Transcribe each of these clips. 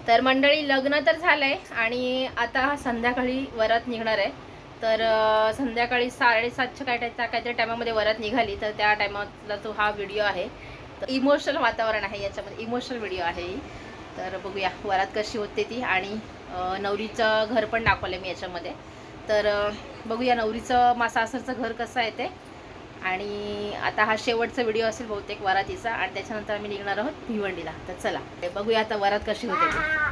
तर मंडळी लग्न तर झालंय आणि आता संध्याकाळी वरात निघणार आहे। तर संध्याकाळी 7:30च्या काहीतरी टायमामध्ये वरात निघाली, तर त्या टायमातला तो हा व्हिडिओ आहे। तर इमोशनल वातावरण आहे याच्यामध्ये, इमोशनल व्हिडिओ आहे। तर बघूया वरात कशी होते ती, आणि नवरीचं घर पण दाखवलं मी याच्यामध्ये। तर बघूया नवरीचं सासरचं घर कसं आहे ते। आणि आता हा शेवटचा व्हिडिओ असेल बहुतेक वरातीचा, आणि त्याच्यानंतर आम्ही निघणार आहोत भिवंडीला। तर चला बघूया आता वरात कशी होते ते।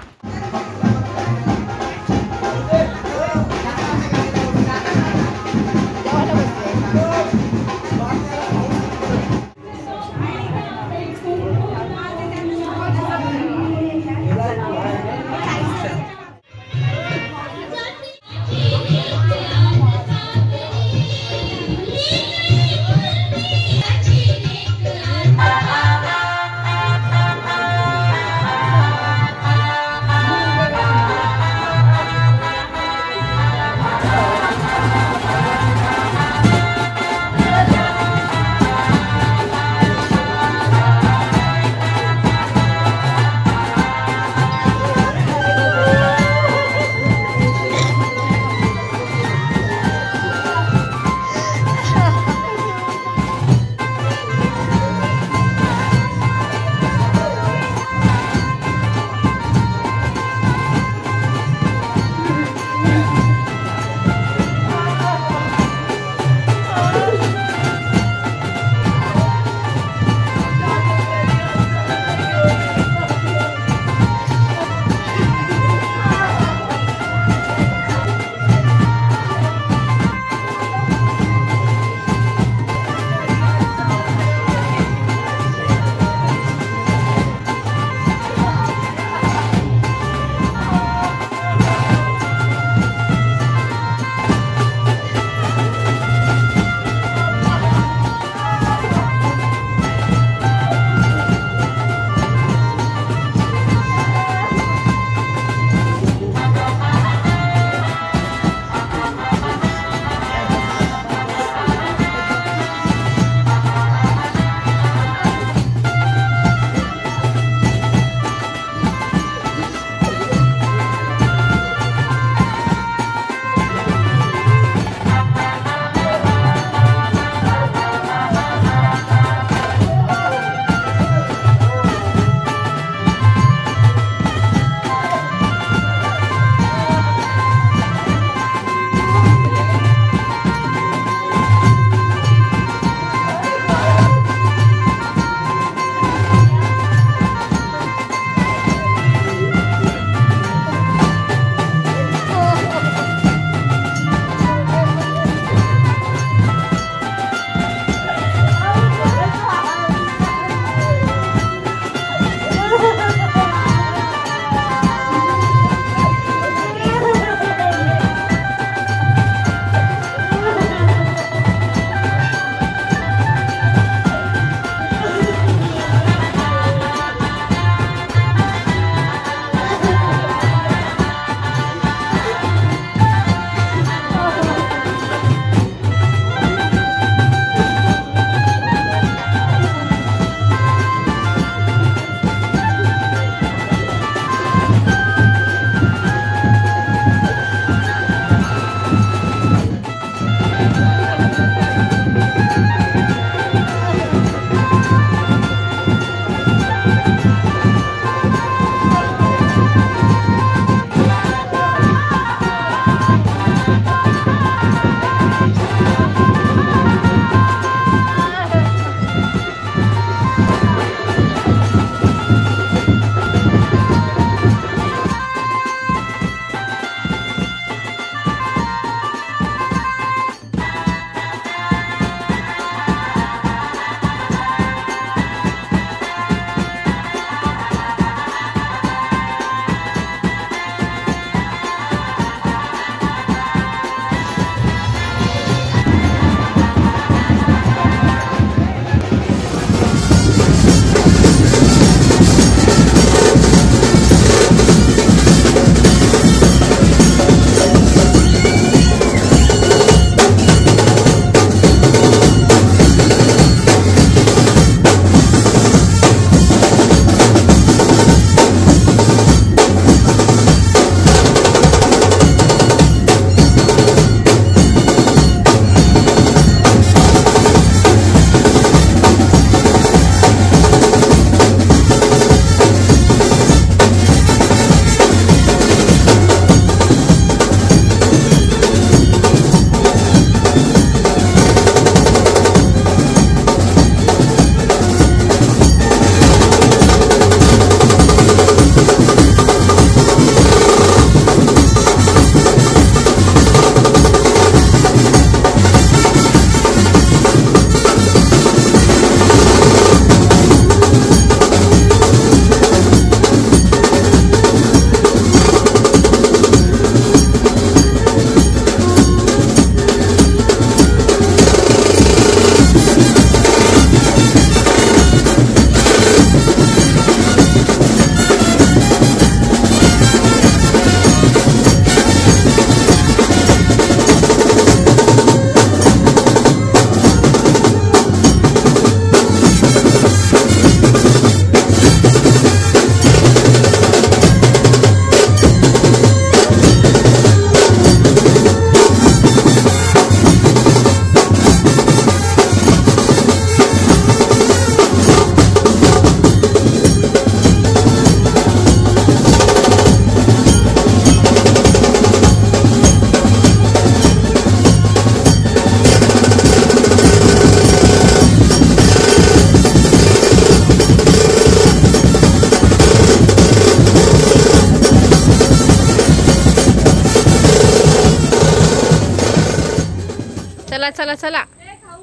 चला चला चला,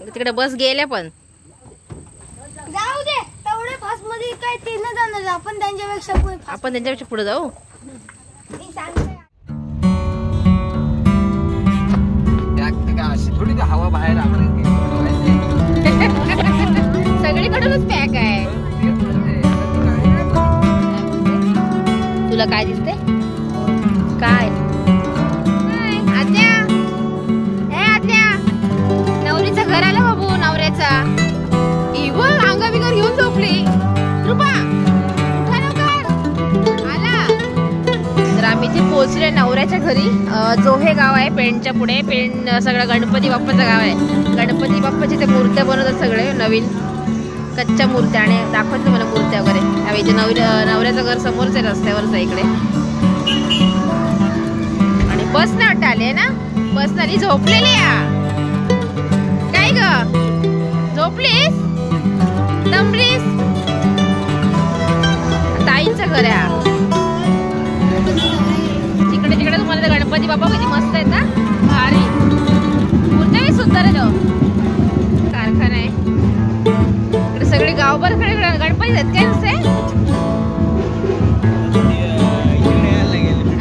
तिकडे बस गेल्या पण जाऊ दे. तेवढे फास्ट मध्ये काय ते न जाणार, आपण त्यांच्यापेक्षा पुढे जाऊ. मी सांगते थोडी हवा बाहेर सगळीकडूनच पॅक आहे. तुला काय दिसते? काय आत्या? ए आत्या, नवरीचं घर आलं बाबू, नवऱ्याचा. अंग बिगर घेऊन झोपली. रुपा उठा लवकर, आला. तर आम्ही इथे पोहोचले नवऱ्याच्या घरी. जोहे गाव आहे पेणच्या पुढे. पेण सगळं गणपती बाप्पाचं गाव आहे. गणपती बाप्पाची ते मूर्त्या बनवतात सगळे नवीन कच्च्या मूर्त्या, आणि दाखवते मला मूर्त्या वगैरे. त्यावेळी इथे नवऱ्याचं घर समोरच आहे, रस्त्यावरच आहे इकडे. आणि बस ना वाटत आली ना, बस नाही झोपलेली या. काय ग झोपलीस? दमलीस? ताईंचं घर आहे. तिकडे तिकडे तुम्हाला ते गणपती बाप्पा किती मस्त आहेत ना, भारी मूर्त्या सुंदर आहे. तो कारखाना आहे इकडे, सगळे गावभर गणपती आहेत. काय नसते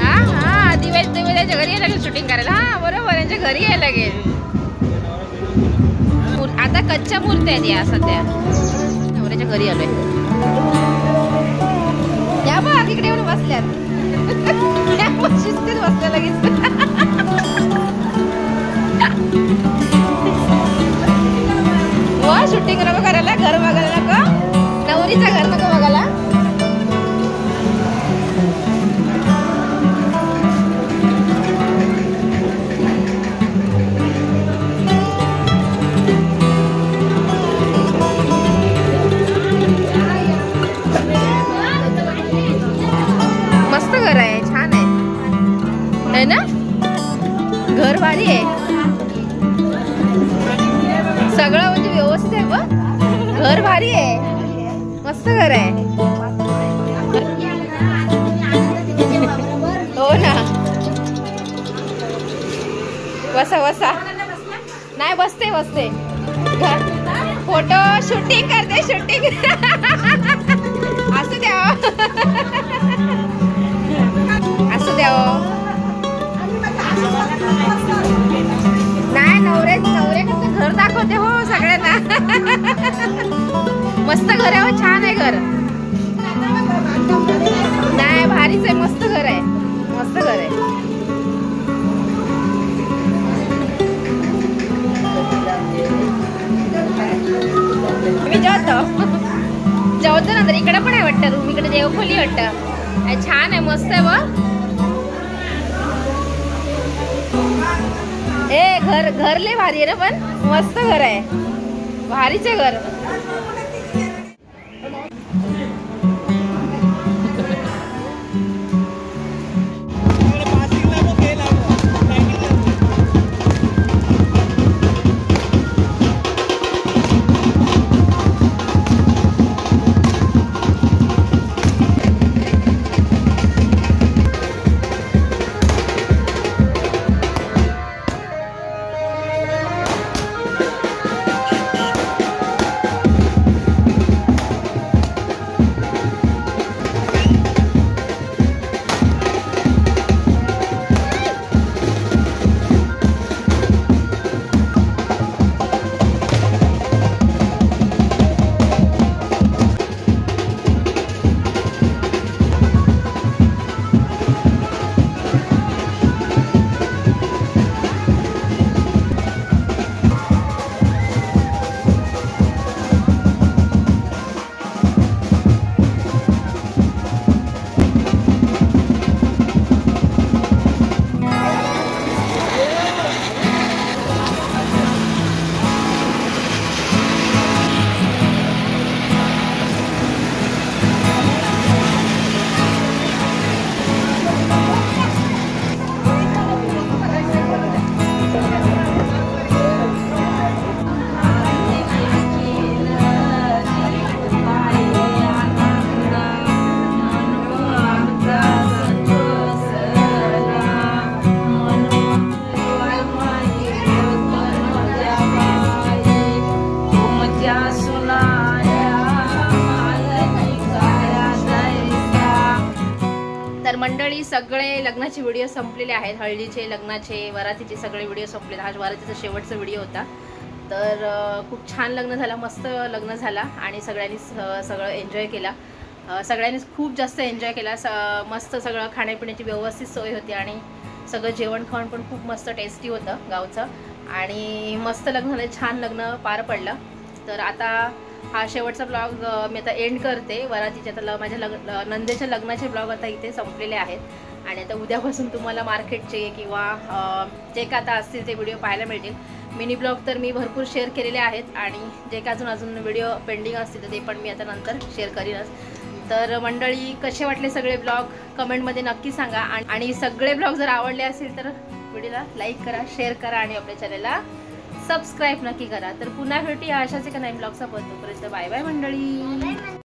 हा दिव्याच्या घरी यायला लागेल शूटिंग करायला. हा बरोबर, यांच्या घरी यायला लागेल. आता कच्च्या मूर्त्या आहेत या सध्या. नवऱ्याच्या घरी आलोय. या बघ इकडे येऊन बसल्यात. शिस्तीत बसल्या लगेच. वा शूटिंग नको करायला, घर बघायला नको, नवरीचं घर नको बघायला. मस्त घर आहे, छान आहे ना, घर भारी आहे. सगळं म्हणजे व्यवस्थित आहे. बघ घर भारी आहे, मस्त घर आहे. हो ना, बसा बसा. नाही बसते बसते, फोटो शूटिंग करते, शूटिंग. असू द्या असू द्या. नाही नवऱ्याचं घर दाखवते हो सगळ्यांना. मस्त घर आहे हो, छान आहे घर. नाही भारीच आहे, मस्त घर आहे, मस्त घर आहे. मी जेवतो ना, तर इकडे पण आहे वाटतं रूम. इकडे देवखोली वाटतं. छान आहे, मस्त आहे. बघ ए घर लय भारी आहे ना, पण मस्त घर आहे, भारीच आहे घर. मंडळी सगळे लग्नाचे व्हिडिओ संपलेले आहेत. हळदीचे, लग्नाचे, वरातीचे सगळे व्हिडिओ संपले. हा वरातीचा शेवटचा व्हिडिओ होता. तर खूप छान लग्न झालं, मस्त लग्न झाला आणि सगळ्यांनी सगळं एन्जॉय केला. सगळ्यांनीच खूप जास्त एन्जॉय केला. मस्त सगळं खाण्यापिण्याची व्यवस्थित सोय होती आणि सगळं जेवण खावण पण खूप मस्त टेस्टी होतं गावचं आणि मस्त लग्न झालं, छान लग्न पार पडलं. तर आता हा शेवटचा ब्लॉग मी आता एंड करते. वरातीच्या आता माझ्या नंदेच्या लग्नाचे ब्लॉग आता इथे संपलेले आहेत आणि आता उद्यापासून तुम्हाला मार्केटचे किंवा जे का आता असतील ते व्हिडिओ पाहायला मिळतील. मिनी ब्लॉग तर मी भरपूर शेअर केलेले आहेत आणि जे का अजून व्हिडिओ पेंडिंग असतील तर ते पण मी आता नंतर शेअर करीनच. तर मंडळी कसे वाटले सगळे ब्लॉग कमेंटमध्ये नक्की सांगा आणि सगळे ब्लॉग जर आवडले असतील तर व्हिडिओला लाईक करा, शेअर करा आणि आपल्या चॅनलला सबस्क्राईब नक्की करा. तर पुन्हा भेटूया अशाच एका नवीन ब्लॉगचा. तोपर्यंत बाय बाय मंडळी.